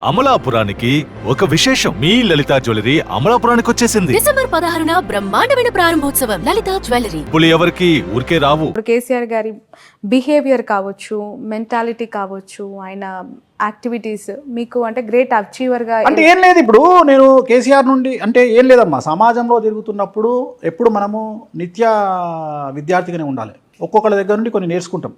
అమలాపురానికి ఒక విశేషం. మీ లలిత జ్యువెలరీ అమలాపురానికి వచ్చేసింది. డిసెంబర్ 16న బ్రహ్మాండమైన ప్రారంభోత్సవం. లలిత జ్యువెలరీ. ఇప్పుడు ఎవరికి ఊరికే రావు. కేసీఆర్ గారి బిహేవియర్ కావచ్చు, మెంటాలిటీ కావచ్చు, ఆయన యాక్టివిటీస్ మీకు అంటే గ్రేట్ అచీవర్ గా అంటే ఏం లేదు. ఇప్పుడు నేను కేసీఆర్ నుండి అంటే ఏం లేదమ్మా, సమాజంలో తిరుగుతున్నప్పుడు ఎప్పుడు మనము నిత్య విద్యార్థిగానే ఉండాలి. ఒక్కొక్కళ్ళ దగ్గర నుండి కొన్ని నేర్చుకుంటాం.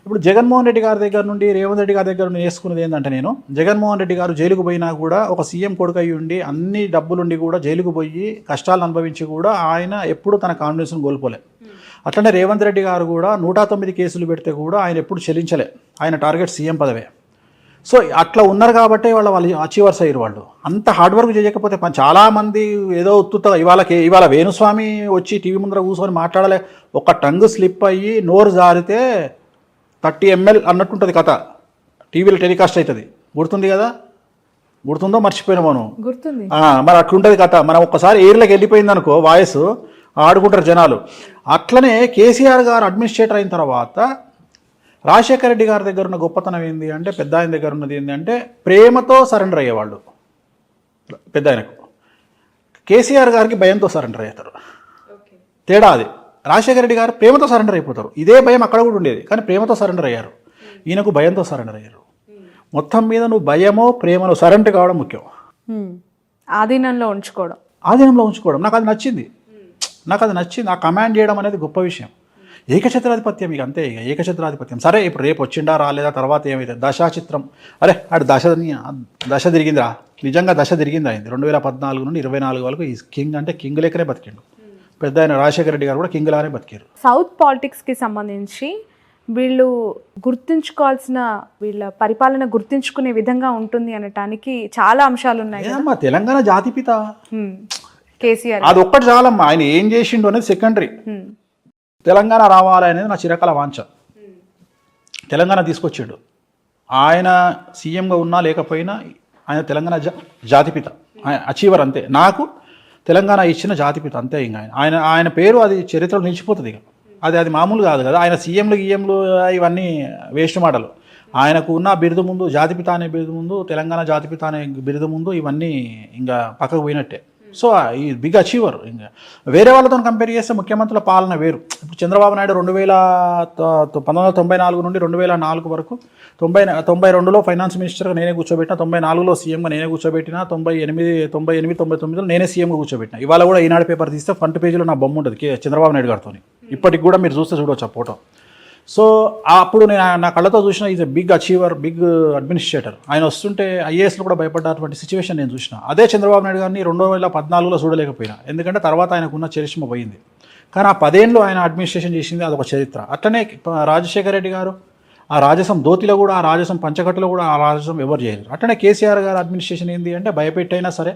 ఇప్పుడు జగన్మోహన్ రెడ్డి గారి దగ్గర నుండి, రేవంత్ రెడ్డి గారి దగ్గర నుండి నేర్చుకున్నది ఏంటంటే, నేను జగన్మోహన్ రెడ్డి గారు జైలుకు పోయినా కూడా ఒక సీఎం కొడుకు అయ్యి ఉండి అన్ని డబ్బులుండి కూడా జైలుకు పోయి కష్టాలు అనుభవించి కూడా ఆయన ఎప్పుడు తన కాన్ఫిడెన్స్ను కోల్పోలే. అట్లనే రేవంత్ రెడ్డి గారు కూడా 109 కేసులు పెడితే కూడా ఆయన ఎప్పుడు చెల్లించలే. ఆయన టార్గెట్ సీఎం పదవే. సో అట్లా ఉన్నారు కాబట్టి వాళ్ళు అచీవర్స్ అయ్యారు. వాళ్ళు అంత హార్డ్ వర్క్ చేయకపోతే చాలామంది ఏదో ఉత్తుత ఇవాళ వేణుస్వామి వచ్చి టీవీ ముందర కూర్చొని మాట్లాడలే, ఒక టంగ్ స్లిప్ అయ్యి నోరు జారితే 30 ml అన్నట్టుంటుంది కథ. టీవీలో టెలికాస్ట్ అవుతుంది. గుర్తుంది కదా? గుర్తుందో మర్చిపోయినా మనం. గుర్తుంది. మరి అట్లుంటుంది కథ. మనం ఒక్కసారి ఎయిర్లోకి వెళ్ళిపోయింది అనుకో, వాయిస్ ఆడుకుంటారు జనాలు. అట్లనే కేసీఆర్ గారు అడ్మినిస్ట్రేటర్ అయిన తర్వాత రాజశేఖర రెడ్డి గారి దగ్గర ఉన్న గొప్పతనం ఏంది అంటే, పెద్ద ఆయన దగ్గర ఉన్నది ఏంటి అంటే ప్రేమతో సరెండర్ అయ్యేవాళ్ళు. పెద్ద ఆయనకు కేసీఆర్ గారికి భయంతో సరెండర్ అవుతారు. తేడా అది. రాజశేఖర రెడ్డి గారు ప్రేమతో సరెండర్ అయిపోతారు. ఇదే భయం అక్కడ కూడా ఉండేది, కానీ ప్రేమతో సరెండర్ అయ్యారు. ఈయనకు భయంతో సరెండర్ అయ్యారు. మొత్తం మీద నువ్వు భయమో ప్రేమలో సరెండర్ కావడం ముఖ్యం. ఆధీనంలో ఉంచుకోవడం. నాకు అది నచ్చింది. ఆ కమాండ్ చేయడం అనేది గొప్ప విషయం. ఏకఛత్రాధిపత్యం ఇక అంతే. ఇక ఏకఛత్రాధిపత్యం. సరే, ఇప్పుడు రేపు వచ్చిండా రాలేదా, తర్వాత ఏమైతే దశాచిత్రం. అరే ఆడు దశ తిరిగిందిరా, నిజంగా దశ తిరిగింది. అయింది 2014 నుండి 24 వరకు ఈ కింగ్ అంటే కింగ్ లెక్కనే బతికిండు. పెద్ద ఆయన రాజశేఖర రెడ్డి గారు కూడా కింగ్ లానే బతికారు. సౌత్ పాలిటిక్స్కి సంబంధించి వీళ్ళు గుర్తుంచుకోవాల్సిన, వీళ్ళ పరిపాలన గుర్తుంచుకునే విధంగా ఉంటుంది అనటానికి చాలా అంశాలు ఉన్నాయి. తెలంగాణ జాతిపిత కేసీఆర్ అది ఒక్కటి చాలమ్మా. ఆయన ఏం చేసిండు అనేది సెకండరీ. తెలంగాణ రావాలి అనేది నా చిరకాల వాంఛ. తెలంగాణ తీసుకొచ్చాడు. ఆయన సీఎంగా ఉన్నా లేకపోయినా ఆయన తెలంగాణ జాతిపిత, ఆయన అచీవర్ అంతే. నాకు తెలంగాణ ఇచ్చిన జాతిపిత అంతే. ఇంకా ఆయన పేరు అది చరిత్రలో నిలిచిపోతుంది. ఇక అది మామూలు కాదు కదా. ఆయన సీఎంలు ఇవన్నీ వేస్ట్ మాటలు. ఆయనకు ఉన్న బిరుదు ముందు, జాతిపిత అనే బిరుదు ముందు, తెలంగాణ జాతిపిత అనే బిరుదు ముందు ఇవన్నీ ఇంకా పక్కకు పోయినట్టే. సో ఈ బిగ్ అచీవర్. ఇంకా వేరే వాళ్ళతో కంపేర్ చేస్తే ముఖ్యమంత్రుల పాలన వేరు. ఇప్పుడు చంద్రబాబు నాయుడు 1994 నుండి 2004 వరకు 92లో ఫైనాన్స్ మినిస్టర్గా నేనే కూర్చోబెట్టిన, 94లో సీఎంగా నేనే కూర్చోబెట్టిన, 98, 99లో నేనే సీఎంగా కూర్చోబెట్టిన. ఇవాళ కూడా ఈనాడు పేపర్ తీస్తే ఫ్రంట్ పేజీలో నా బొమ్మ ఉంటుంది చంద్రబాబు నాయుడు గారితో. ఇప్పటికి కూడా మీరు చూడవచ్చు ఆ ఫోటో. సో అప్పుడు నేను నా కళ్ళతో చూసిన is a big achiever, big administrator. ఆయన వస్తుంటే ఐఏఎస్లో కూడా భయపడ్డటువంటి సిచ్యువేషన్ నేను చూసిన. అదే చంద్రబాబు నాయుడు గారిని 2014లో చూడలేకపోయినా, ఎందుకంటే తర్వాత ఆయనకున్న చరిష్మ పోయింది. కానీ ఆ 10 ఏళ్ళు ఆయన అడ్మినిస్ట్రేషన్ చేసింది, అదొక చరిత్ర. అట్లనే రాజశేఖర రెడ్డి గారు ఆ రాజసం ధోతిలో కూడా, ఆ రాజసం పంచకట్టులో కూడా ఆ రాజసం ఎవరు చేయలేరు. అట్లనే కేసీఆర్ గారు అడ్మినిస్ట్రేషన్ ఏంది అంటే భయపెట్టైనా సరే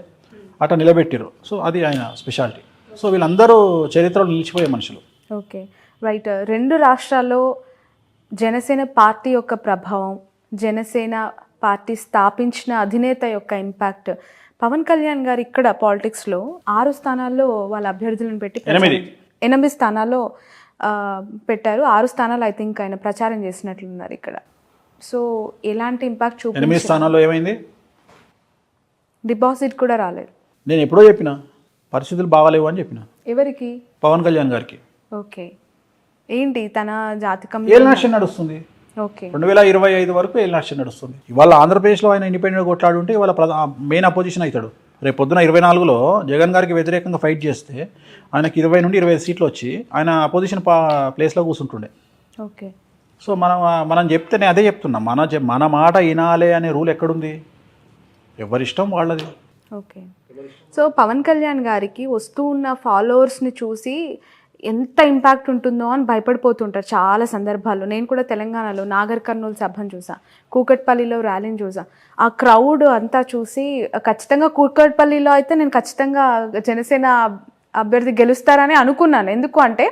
అట్లా నిలబెట్టారు. సో అది ఆయన స్పెషాలిటీ. సో వీళ్ళందరూ చరిత్రలో నిలిచిపోయే మనుషులు. Okay, right. 2 రాష్ట్రాల్లో జనసేన పార్టీ యొక్క ప్రభావం, జనసేన పార్టీ స్థాపించిన అధినేత యొక్క ఇంపాక్ట్, పవన్ కళ్యాణ్ గారు ఇక్కడ పాలిటిక్స్లో 6 స్థానాల్లో వాళ్ళ అభ్యర్థులను పెట్టి 8 స్థానాల్లో పెట్టారు. 6 స్థానాలు ఐ థింక్ ఆయన ప్రచారం చేసినట్లున్నారు ఇక్కడ. సో ఎలాంటి ఇంపాక్ట్ 8 స్థానాల్లో ఏమైంది? డిపాజిట్ కూడా రాలేదు. నేను ఎప్పుడో చెప్పిన పరిస్థితులు బాగాలేవు అని చెప్పిన. ఎవరికి? పవన్ కళ్యాణ్ గారికి. ఓకే, ఏంటి తన జాతకం? ఎలక్షన్ నడుస్తుంది. ఓకే, 2025 వరకు ఎలక్షన్ నడుస్తుంది. ఇవాళ ఆంధ్రప్రదేశ్లో ఆయన ఇండిపెండెంట్ కొట్లాడుంటే ఇవాళ మెయిన్ అపోజిషన్ అవుతాడు. రేపు పొద్దున 24లో జగన్ గారికి వ్యతిరేకంగా ఫైట్ చేస్తే ఆయనకి 20 నుండి 25 సీట్లు వచ్చి ఆయన అపోజిషన్ ప్లేస్లో కూర్చుంటుండే. ఓకే. సో మనం చెప్తే నేను అదే చెప్తున్నా, మన మాట వినాలే అనే రూల్ ఎక్కడుంది? ఎవరిష్టం వాళ్ళది. ఓకే. సో పవన్ కళ్యాణ్ గారికి వస్తూ ఉన్న ఫాలోవర్స్ని చూసి ఎంత ఇంపాక్ట్ ఉంటుందో అని భయపడిపోతుంటారు చాలా సందర్భాల్లో. నేను కూడా తెలంగాణలో నాగర్ కర్నూలు సభను చూసా, కూకట్పల్లిలో ర్యాలీని చూసా. ఆ క్రౌడ్ అంతా చూసి ఖచ్చితంగా కూకట్పల్లిలో అయితే నేను ఖచ్చితంగా జనసేన అభ్యర్థి గెలుస్తారని అనుకున్నాను. ఎందుకు అంటే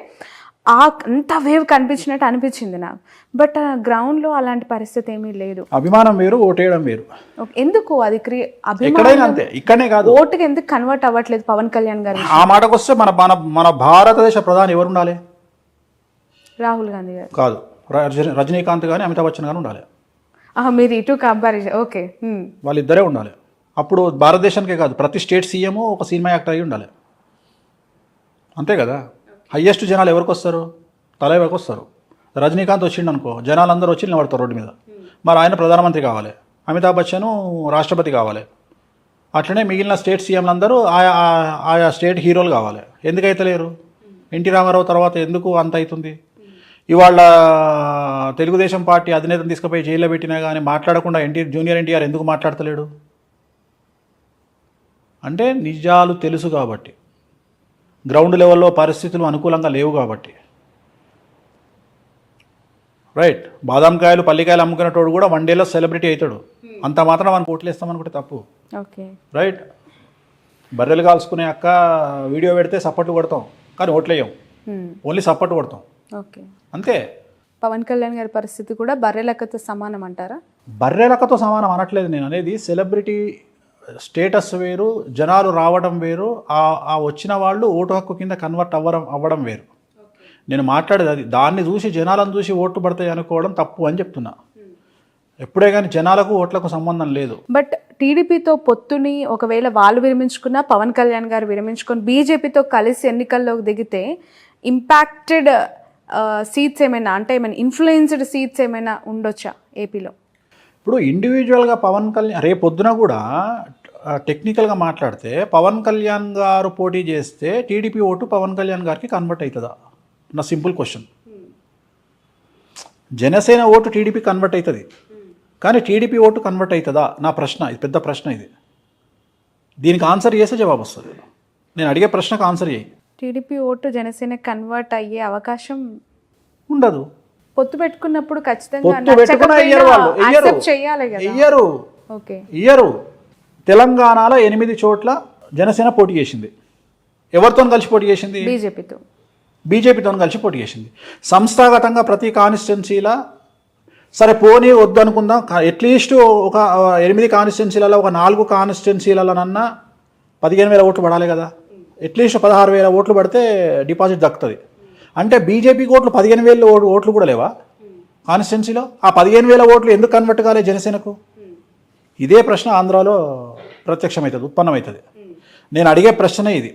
అంత వేవ్ కనిపించినట్టు అనిపించింది నాకు. బట్ గ్రౌండ్లో అలాంటి పరిస్థితి ఏమీ లేదు. అభిమానం వేరు, ఓటేయడం వేరు. ఎందుకు అది ఎక్కడైనా అంతే, ఇక్కడనే కాదు. ఓటుకి ఎందుకు కన్వర్ట్ అవ్వట్లేదు పవన్ కళ్యాణ్ గారు? ఆ మాటకు వస్తే మన భారతదేశ ప్రధాని ఎవరు ఉండాలి? రాహుల్ గాంధీ గారు కాదు, రజనీకాంత్ కానీ అమితాబ్ బచ్చన్ కానీ ఉండాలి. మీరు ఇటు కంపారిజన్ ఓకే. వాళ్ళిద్దరే ఉండాలి. అప్పుడు భారతదేశానికే కాదు, ప్రతి స్టేట్ సీఎం ఒక సినిమా యాక్టర్ అయి ఉండాలి. అంతే కదా. హయ్యెస్ట్ జనాలు ఎవరికి వస్తారు? తలైవకి వస్తారు. రజనీకాంత్ వచ్చిండు అనుకో, జనాలందరూ వచ్చి నిలబడతారు రోడ్డు మీద. మరి ఆయన ప్రధానమంత్రి కావాలి, అమితాబ్ బచ్చన్ రాష్ట్రపతి కావాలి. అట్లనే మిగిలిన స్టేట్ సీఎంలందరూ ఆయా స్టేట్ హీరోలు కావాలి. ఎందుకైతే లేరు? ఎన్టీ రామారావు తర్వాత ఎందుకు అంత అవుతుంది? ఇవాళ తెలుగుదేశం పార్టీ అధినేతను తీసుకుపోయి జైల్లో పెట్టినా కానీ మాట్లాడకుండా జూనియర్ ఎన్టీఆర్ ఎందుకు మాట్లాడతలేడు? అంటే నిజాలు తెలుసు కాబట్టి, గ్రౌండ్ లెవెల్లో పరిస్థితులు అనుకూలంగా లేవు కాబట్టి. రైట్. బాదాంకాయలు పల్లికాయలు అమ్ముకునేటోడు కూడా వన్ డేలో సెలబ్రిటీ అవుతాడు. అంత మాత్రం మనకు ఓట్లు వేస్తామనుకుంటే తప్పు. Okay right. బర్రెలు కాల్చుకునే అక్క వీడియో పెడితే సపోర్ట్ కొడతాం, కానీ ఓట్లు వేయం, ఓన్లీ సపోర్ట్ కొడతాం. ఓకే. అంతే. పవన్ కళ్యాణ్ గారి పరిస్థితి కూడా బర్రె లెక్కతో సమానం అంటారా? బర్రె లెక్కతో సమానం అనట్లేదు నేను. అనేది సెలబ్రిటీ స్టేటస్ వేరు, జనాలు రావడం వేరు, ఆ వచ్చిన వాళ్ళు ఓటు హక్కు కింద కన్వర్ట్ అవ్వడం వేరు. నేను మాట్లాడేది అది. దాన్ని చూసి జనాలను చూసి ఓట్లు పడతాయి అనుకోవడం తప్పు అని చెప్తున్నా. ఎప్పుడే కానీ జనాలకు ఓట్లకు సంబంధం లేదు. బట్ టీడీపీతో పొత్తుని ఒకవేళ వాళ్ళు విరమించుకున్నా, పవన్ కళ్యాణ్ గారు విరమించుకొని బీజేపీతో కలిసి ఎన్నికల్లోకి దిగితే ఇంపాక్టెడ్ సీట్స్ ఏమైనా, అంటే ఏమైనా ఇన్ఫ్లుయెన్స్డ్ సీట్స్ ఏమైనా ఉండొచ్చా ఏపీలో? ఇప్పుడు ఇండివిజువల్గా పవన్ కళ్యాణ్ రేపు పొద్దున కూడా టెక్నికల్గా మాట్లాడితే పవన్ కళ్యాణ్ గారు పోటీ చేస్తే టీడీపీ ఓటు పవన్ కళ్యాణ్ గారికి కన్వర్ట్ అవుతుందా? నా simple question. Janasena vote TDP convert అవుతుంది, కానీ టీడీపీ ఓటు కన్వర్ట్ అవుతుందా? నా ప్రశ్న. ఇది పెద్ద ప్రశ్న. ఇది దీనికి ఆన్సర్ చేస్తే జవాబు వస్తుంది. నేను అడిగే ప్రశ్నకు ఆన్సర్ చేయి. టీడీపీ ఓటు జనసేన కన్వర్ట్ అయ్యే అవకాశం ఉండదు. పొత్తు పెట్టుకున్నప్పుడు ఖచ్చితంగా పొత్తు పెట్టుకున్నా ఇయ్యరు. ఓకే. ఇయ్యరు. తెలంగాణలో 8 చోట్ల జనసేన పోటీ చేసింది. ఎవరితో కలిసి పోటీ చేసింది? బీజేపీతో కలిసి పోటీ చేసింది. సంస్థాగతంగా ప్రతి కాన్స్టిట్యున్సీలా సరే పోనీ వద్దు అనుకుందాం, అట్లీస్ట్ ఒక 8 కాన్స్టిట్యున్సీలలో ఒక 4 కాన్స్టిట్యున్సీలలోనన్నా 15,000 ఓట్లు పడాలి కదా. అట్లీస్ట్ 16,000 ఓట్లు పడితే డిపాజిట్ దక్కుతుంది. అంటే బీజేపీకి ఓట్లు 15,000 ఓట్లు కూడా లేవా కాన్స్టిట్యున్సీలో? ఆ 15,000 ఓట్లు ఎందుకు కన్వర్ట్ కాలే జనసేనకు? ఇదే ప్రశ్న ఆంధ్రాలో ప్రత్యక్షమవుతుంది, ఉత్పన్నమవుతుంది. నేను అడిగే ప్రశ్నే ఇది.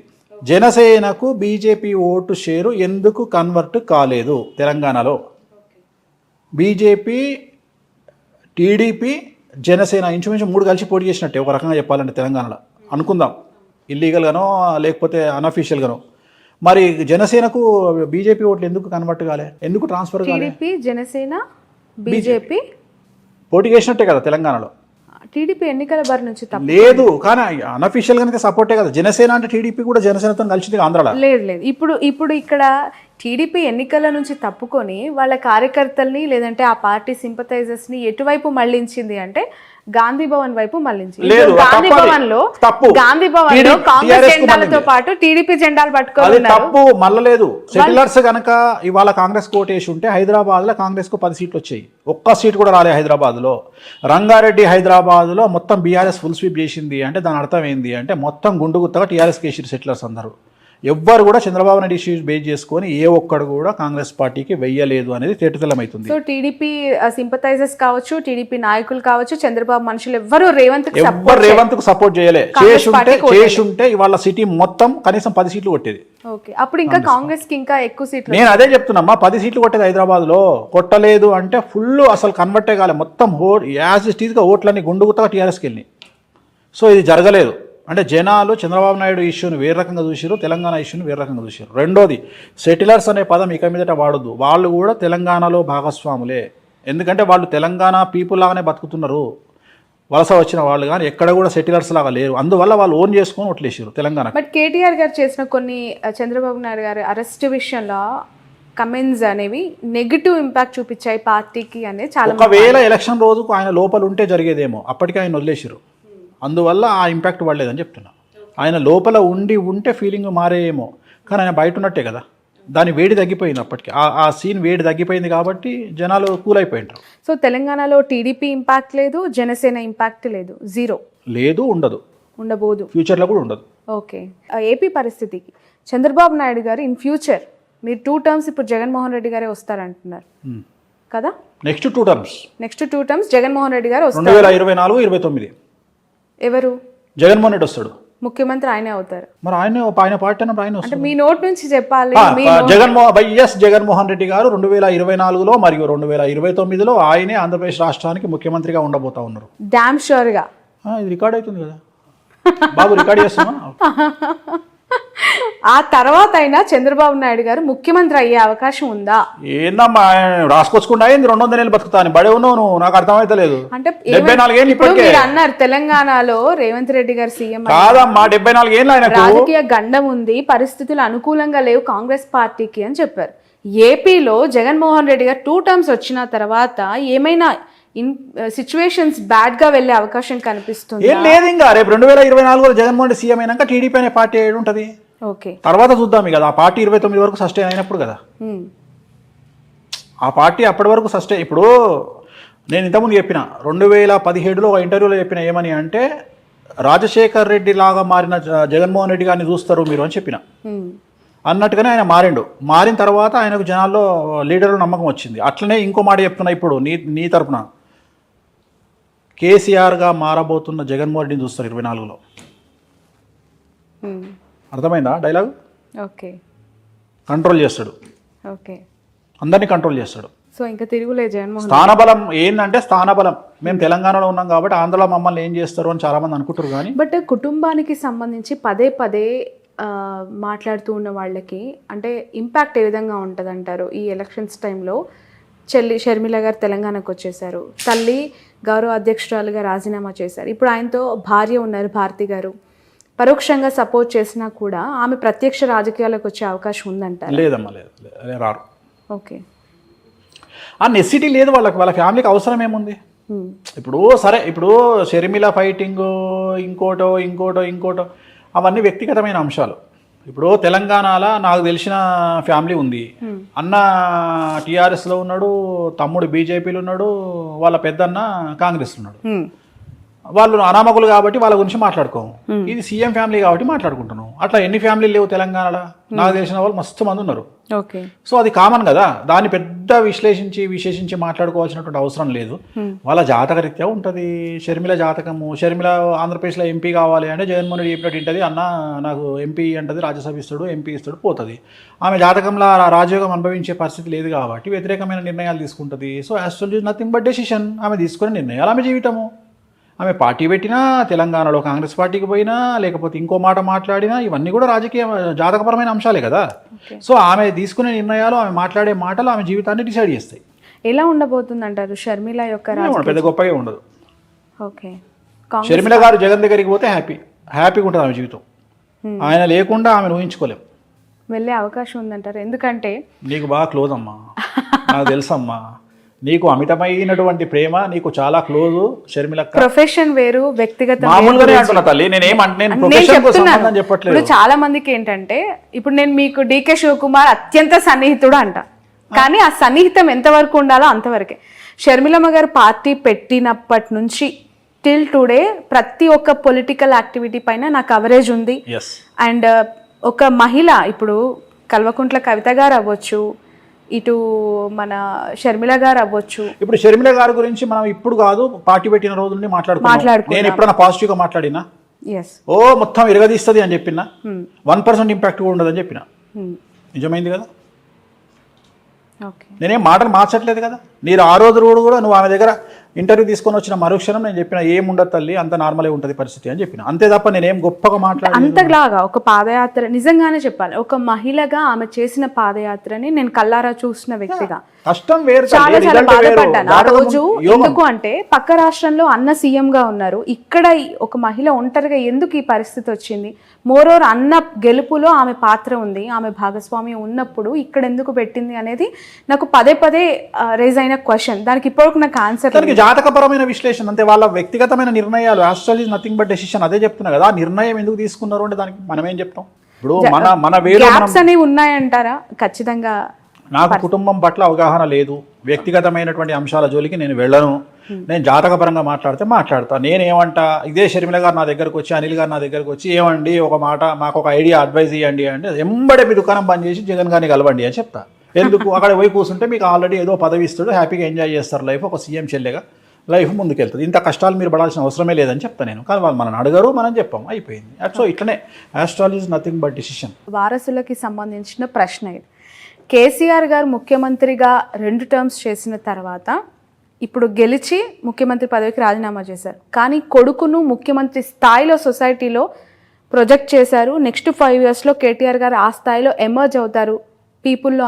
జనసేనకు బీజేపీ ఓటు షేరు ఎందుకు కన్వర్ట్ కాలేదు తెలంగాణలో? బీజేపీ, టీడీపీ, జనసేన ఇంచుమించు 3 కలిసి పోటీ చేసినట్టే ఒక రకంగా చెప్పాలంటే తెలంగాణలో అనుకుందాం, ఇల్లీగల్గానో లేకపోతే అన్అఫీషియల్గానో. మరి జనసేనకు బీజేపీ ఓట్లు ఎందుకు కన్వర్ట్ కాలే? ఎందుకు ట్రాన్స్ఫర్ కాలే? టీడీపీ, జనసేన, బీజేపీ పోటీ చేసినట్టే కదా తెలంగాణలో. టీడీపీ ఎన్నికల బారి నుంచి లేదు, కానీ అన్అఫీషియల్ గానే సపోర్టే కదా. జనసేన అంటే టీడీపీ కూడా జనసేనతో కలిసింది ఆంధ్రాలో. లేదు. ఇప్పుడు ఇక్కడ టీడీపీ ఎన్నికల నుంచి తప్పుకొని వాళ్ళ కార్యకర్తల్ని లేదంటే ఆ పార్టీ సింపథైజర్స్ ని ఎటువైపు మళ్ళించింది అంటే గాంధీ భవన్ వైపు మళ్ళించింది. గాంధీ భవన్ లో కాంగ్రెస్ జెండాలతో పాటు టీడీపీ జెండాలు పట్టుకోవాలి. తప్పు మళ్ళలేదు. సెటిలర్స్ గనక ఇవాళ కాంగ్రెస్ కోటేసి ఉంటే హైదరాబాద్ లో కాంగ్రెస్ కు 10 సీట్లు వచ్చాయి. ఒక్క సీట్ కూడా రాలే హైదరాబాద్ లో. రంగారెడ్డి హైదరాబాద్ లో మొత్తం బీఆర్ఎస్ ఫుల్ స్వీప్ చేసింది అంటే దాని అర్థం ఏంది అంటే మొత్తం గుండుగుత్తగా టీఆర్ఎస్ కేసీఆర్ సెటిలర్స్ అందరూ. ఎవ్వరు కూడా చంద్రబాబు నాయుడు ఇష్యూస్ బేస్ చేసుకొని ఏ ఒక్కడు కూడా కాంగ్రెస్ పార్టీకి వెయ్యలేదు అనేది తేటతెల్లమైతుంది. సో టీడీపీ సింపథైజర్స్ కావచ్చు, టీడీపీ నాయకులు కావచ్చు, చంద్రబాబు మనుషులు ఎవ్వరు రేవంత్ కు సపోర్ట్ చేయలే. చేసుంటే ఇవాళ సిటీ మొత్తం కనీసం 10 సీట్లు కొట్టేది. ఓకే. అప్పుడు ఇంకా కాంగ్రెస్ కి ఇంకా ఎక్కువ సీట్లు. నేను అదే చెప్తున్నా, 10 సీట్లు కొట్టేది హైదరాబాద్ లో. కొట్టలేదు అంటే ఫుల్ అసలు కన్వర్టే కాలే. మొత్తం యాజ్ ఇట్ ఈజ్ గా ఓట్లన్నీ గుండుగుతగా టీఆర్ఎస్కి వెళ్ళినాయి. సో ఇది జరగలేదు. అంటే జనాలు చంద్రబాబు నాయుడు ఇష్యూని వేరే రకంగా చూసారు, తెలంగాణ ఇష్యూని వేరే రకంగా చూసారు. రెండోది, సెటిలర్స్ అనే పదం ఇక మీదట వాడొద్దు. వాళ్ళు కూడా తెలంగాణలో భాగస్వాములే. ఎందుకంటే వాళ్ళు తెలంగాణ పీపుల్ లాగానే బతుకుతున్నారు. వలస వచ్చిన వాళ్ళు కానీ ఎక్కడ కూడా సెటిలర్స్ లాగా లేరు. అందువల్ల వాళ్ళు ఓన్ చేసుకొని ఓట్లేసారు తెలంగాణ. బట్ కేటీఆర్ గారు చేసిన కొన్ని చంద్రబాబు నాయుడు గారి అరెస్ట్ విషయంలో కమెంట్స్ అనేవి నెగిటివ్ ఇంపాక్ట్ చూపించాయి పార్టీకి అనేది చాలా. ఒకవేళ ఎలక్షన్ రోజుకు ఆయన లోపల ఉంటే జరిగేదేమో, అప్పటికే ఆయన వదిలేసారు. అందువల్ల ఆ ఇంపాక్ట్ పడలేదని చెప్తున్నా. ఆయన లోపల ఉంటే ఫీలింగ్ మారేమో, కానీ ఆయన బయట ఉన్నట్టే కదా. దాని వేడి తగ్గిపోయింది. అప్పటికి ఆ సీన్ వేడి తగ్గిపోయింది కాబట్టి జనాలు కూల్ అయిపోయింటారు. సో తెలంగాణలో టీడీపీ ఇంపాక్ట్ లేదు, జనసేన ఇంపాక్ట్ లేదు, జీరో లేదు, ఉండబోదు, ఫ్యూచర్లో కూడా ఉండదు. ఓకే. ఏపీ పరిస్థితికి చంద్రబాబు నాయుడు గారు ఇన్ ఫ్యూచర్, మీరు 2 టర్మ్స్ ఇప్పుడు జగన్మోహన్ రెడ్డి గారే వస్తారంటున్నారు కదా, next 2 terms next 2 terms Jaganmohan Reddy గారు వస్తారు. 2024-29 ఎవరు జగన్మోహన్ రెడ్డి వస్తాడు. ముఖ్యమంత్రి ఆయనే అవుతారు. మరి ఆయన పార్టీ అన్నప్పుడు ఆయన అంటే వస్తాడు. మీ నోట్ నుంచి చెప్పాలి. జగన్మోహన్ రెడ్డి గారు 2024లో మరియు 2029లో ఆయనే ఆంధ్రప్రదేశ్ రాష్ట్రానికి ముఖ్యమంత్రిగా ఉండబోతా ఉన్నారు. డామ్ షూర్ గా. ఇది రికార్డ్ అవుతుంది కదా బాబు, రికార్డ్ చేస్తున్నా. ఆ తర్వాత అయినా చంద్రబాబు నాయుడు గారు ముఖ్యమంత్రి అయ్యే అవకాశం ఉందా? ఏందమ్మా రాసుకొచ్చుకుంటా అయింది 200 ఏళ్ళు బతుకుతాను బడే ఉన్నావు నువ్వు, నాకు అర్థమైతే లేదు. అంటే 74 ఏళ్ళు ఇప్పుడు ఇప్పటికే మీరు అన్నారు తెలంగాణలో రేవంత్ రెడ్డి గారు సీఎం కాదమ్మా, 74 ఏళ్ళు ఆయనకు. రాజకీయ గండం ఉంది, పరిస్థితులు అనుకూలంగా లేవు కాంగ్రెస్ పార్టీకి అని చెప్పారు. ఏపీలో జగన్మోహన్ రెడ్డి గారు 2 టర్మ్స్ వచ్చిన తర్వాత ఏమైనా సిచ్యువేషన్స్ బ్యాడ్ గా వెళ్లే అవకాశం కనిపిస్తుంది? ఏం లేదు, ఇంకా రేపు 2024లో జగన్మోహన్ రెడ్డి సీఎం అయినాక టీడీపీ అనే పార్టీ ఏడు ఉంటుంది. ఓకే, తర్వాత చూద్దాం కదా. ఆ పార్టీ 29 వరకు సస్టైన్ అయినప్పుడు కదా ఆ పార్టీ అప్పటి వరకు సస్టైన్. ఇప్పుడు నేను ఇంతకుముందు చెప్పిన 2017లో ఒక ఇంటర్వ్యూలో చెప్పిన ఏమని అంటే, రాజశేఖర్ రెడ్డి లాగా మారిన జగన్మోహన్ రెడ్డి గారిని చూస్తారు మీరు అని చెప్పిన. అన్నట్టుగానే ఆయన మారిండు. మారిన తర్వాత ఆయనకు జనాల్లో లీడర్లు నమ్మకం వచ్చింది. అట్లనే ఇంకో మాట చెప్తున్నా ఇప్పుడు నీ తరపున, కేసీఆర్గా మారబోతున్న జగన్మోహన్ రెడ్డిని చూస్తారు 24లో. అర్థమైందా డైలాగ్? ఓకే, కంట్రోల్ చేస్తాడు, ఓకే, అందరినీ కంట్రోల్ చేస్తాడు. సో ఇంకా తిరుగులే జగన్మోహన్. స్థానబలం ఏంటంటే స్థానబలం. మేము తెలంగాణలో ఉన్నాం కాబట్టి ఆంధ్రలో మమ్మల్ని ఏం చేస్తారు అని చాలా మంది అనుకుంటారు. కానీ బట్ కుటుంబానికి సంబంధించి పదే పదే మాట్లాడుతూ ఉన్న వాళ్ళకి అంటే ఇంపాక్ట్ ఏ విధంగా ఉంటుంది అంటారు? ఈ ఎలక్షన్స్ టైంలో చెల్లి షర్మిల గారు తెలంగాణకు వచ్చేసారు, తల్లి గౌరవ అధ్యక్షురాలుగా రాజీనామా చేశారు, ఇప్పుడు ఆయనతో భార్య ఉన్నారు భారతి గారు. పరోక్షంగా సపోర్ట్ చేసినా కూడా ఆమె ప్రత్యక్ష రాజకీయాలకు వచ్చే అవకాశం ఉందంటారు? లేదమ్మా, లేదు, రారు. ఓకే, ఆ నెసిటీ లేదు వాళ్ళకి. వాళ్ళ ఫ్యామిలీకి అవసరం ఏముంది? ఇప్పుడు సరే, ఇప్పుడు షర్మిల ఫైటింగ్ ఇంకోటో అవన్నీ వ్యక్తిగతమైన అంశాలు. ఇప్పుడు తెలంగాణలో నాకు తెలిసిన ఫ్యామిలీ ఉంది. అన్న టీఆర్ఎస్లో ఉన్నాడు, తమ్ముడు బీజేపీలో ఉన్నాడు, వాళ్ళ పెద్దన్న కాంగ్రెస్లో ఉన్నాడు. వాళ్ళు అనామకులు కాబట్టి వాళ్ళ గురించి మాట్లాడుకోము. ఇది సీఎం ఫ్యామిలీ కాబట్టి మాట్లాడుకుంటున్నాం. అట్లా ఎన్ని ఫ్యామిలీలు లేవు తెలంగాణలో? నాకు తెలిసిన వాళ్ళు మస్తు మంది ఉన్నారు. ఓకే, సో అది కామన్ కదా, దాన్ని పెద్ద విశ్లేషించి మాట్లాడుకోవాల్సినటువంటి అవసరం లేదు. వాళ్ళ జాతకరీత్యా ఉంటుంది. షర్మిల జాతకము, షర్మిల ఆంధ్రప్రదేశ్లో ఎంపీ కావాలి అంటే జగన్మోహన్ రెడ్డి చెప్పినట్టు ఉంటుంది. అన్న నాకు ఎంపీ అంటది, రాజ్యసభ ఇస్తాడు, ఎంపీ ఇస్తాడు, పోతుంది. ఆమె జాతకంలో రాజయోగం అనుభవించే పరిస్థితి లేదు కాబట్టి వ్యతిరేకమైన నిర్ణయాలు తీసుకుంటుంది. So actually nothing but decision. ఆమె తీసుకునే నిర్ణయాలు ఆమె జీవితము. ఆమె పార్టీ పెట్టినా, తెలంగాణలో కాంగ్రెస్ పార్టీకి పోయినా, లేకపోతే ఇంకో మాట మాట్లాడినా, ఇవన్నీ కూడా రాజకీయ జాతకపరమైన అంశాలే కదా. సో ఆమె తీసుకునే నిర్ణయాలు, ఆమె మాట్లాడే మాటలు ఆమె జీవితాన్ని డిసైడ్ చేస్తాయి. ఎలా ఉండబోతుంది అంటారు షర్మిల యొక్క పెద్ద గొప్పగా ఉండదు. ఓకే, షర్మిల గారు జగన్ దగ్గరికి పోతే హ్యాపీగా ఉంటుంది ఆమె జీవితం. ఆయన లేకుండా ఆమెను ఊహించుకోలేం. వెళ్ళే అవకాశం ఉందంటారు? ఎందుకంటే నీకు బాగా క్లోజ్ అమ్మా, నాకు తెలుసమ్మా. నీకు అమితమైనటువంటి ప్రేమ, నీకు చాలా క్లోజ్ షర్మిల. ప్రొఫెషన్ వేరు, వ్యక్తిగత మామూలుగానే అంటున్నా తల్లి, చెప్పట్లేదు. చాలా మందికి ఏంటంటే, ఇప్పుడు నేను మీకు డీకే శివకుమార్ అత్యంత సన్నిహితుడు అంట, కానీ ఆ సన్నిహితం ఎంతవరకు ఉండాలో అంతవరకే. షర్మిలమ్మ గారు పార్టీ పెట్టినప్పటి నుంచి టిల్ టుడే ప్రతి ఒక్క పొలిటికల్ యాక్టివిటీ పైన నా కవరేజ్ ఉంది. అండ్ ఒక మహిళ, ఇప్పుడు కల్వకుంట్ల కవిత గారు అవ్వచ్చు, ఇటు మన షర్మిల గారు అవ్వచ్చు. ఇప్పుడు షర్మిల గారి గురించి మనం ఇప్పుడు కాదు, పార్టీ పెట్టిన రోజు నుండి మాట్లాడుకుంటున్నాం. నేను ఎప్పుడైనా పాజిటివ్ గా మాట్లాడినా? ఓ మొత్తం ఇరగదీస్తుంది అని చెప్పినా, 1% ఇంపాక్ట్ కూడా ఉండదని చెప్పిన. నిజమైంది కదా. నేనేం మాటలు మార్చట్లేదు కదా. మీరు ఆ రోజు కూడా నువ్వు ఆమె దగ్గర ఇంటర్వ్యూ తీసుకొని వచ్చిన మరుక్షణం నేను చెప్పిన ఏముండదు తల్లి, అంత నార్మలే ఉంటుంది పరిస్థితి అని చెప్పిన. అంతే తప్ప నేనేం గొప్పగా మాట్లాడాను. అంతలాగా ఒక పాదయాత్ర, నిజంగానే చెప్పాలి, ఒక మహిళగా ఆమె చేసిన పాదయాత్రని నేను కల్లారా చూసిన వ్యక్తిగా కష్టం వేరు, చాలా బాధపడ్డాను ఆ రోజు. ఎందుకు అంటే పక్క రాష్ట్రంలో అన్న సీఎం గా ఉన్నారు, ఇక్కడ ఒక మహిళ ఒంటరిగా ఎందుకు ఈ పరిస్థితి వచ్చింది? మోరోవర్ అన్న గెలుపులో ఆమె పాత్ర ఉంది, ఆమె భాగస్వామి ఉన్నప్పుడు ఇక్కడ ఎందుకు పెట్టింది అనేది నాకు పదే రేజ్ అయిన క్వశ్చన్. దానికి ఇప్పటివరకు నాకు ఆన్సర్. జాతకపరమైన విశ్లేషణ అంతే, వాళ్ళ వ్యక్తిగతమైన నిర్ణయాలు. Actually nothing but decision. అదే చెప్తున్నా కదా. ఆ నిర్ణయం ఎందుకు తీసుకున్నారు అంటే దానికి మనం ఏం చెప్తాం? ఇప్పుడు మన వేరే అనేవి ఉన్నాయంటారా? ఖచ్చితంగా నాకు కుటుంబం పట్ల అవగాహన లేదు, వ్యక్తిగతమైనటువంటి అంశాల జోలికి నేను వెళ్ళను. నేను జాతకపరంగా మాట్లాడతా. నేనేమంటా, ఇదే షర్మిల గారు నా దగ్గరకు వచ్చి, అనిల్ గారు నా దగ్గరకు వచ్చి, ఏమండి ఒక మాట మాకు ఒక ఐడియా అడ్వైజ్ ఇవ్వండి అంటే, ఎంబడే మీ దుకాణం బంద్ చేసి జగన్ గారిని కలవండి అని చెప్తా. ఎందుకు అక్కడ పోయి కూర్చుంటే మీకు ఆల్రెడీ ఏదో పదవి ఇస్తాడు, హ్యాపీగా ఎంజాయ్ చేస్తారు లైఫ్, ఒక సీఎం చెల్లెగా లైఫ్ ముందుకెళ్తుంది. ఇంత కష్టాలు మీరు పడాల్సిన అవసరమే లేదని చెప్తాను నేను. కానీ వాళ్ళు మనం అడగరు, మనం చెప్పాము, అయిపోయింది. సో ఇట్లనే astrology is nothing but decision. వారసులకి సంబంధించిన ప్రశ్న ఇది. కేసీఆర్ గారు ముఖ్యమంత్రిగా 2 టర్మ్స్ చేసిన తర్వాత ఇప్పుడు గెలిచి ముఖ్యమంత్రి పదవికి రాజీనామా చేశారు. కానీ కొడుకును ముఖ్యమంత్రి స్థాయిలో సొసైటీలో ప్రొజెక్ట్ చేశారు. నెక్స్ట్ 5 yearsలో కేటీఆర్ గారు ఆ స్థాయిలో ఎమర్జ్ అవుతారు పీపుల్లో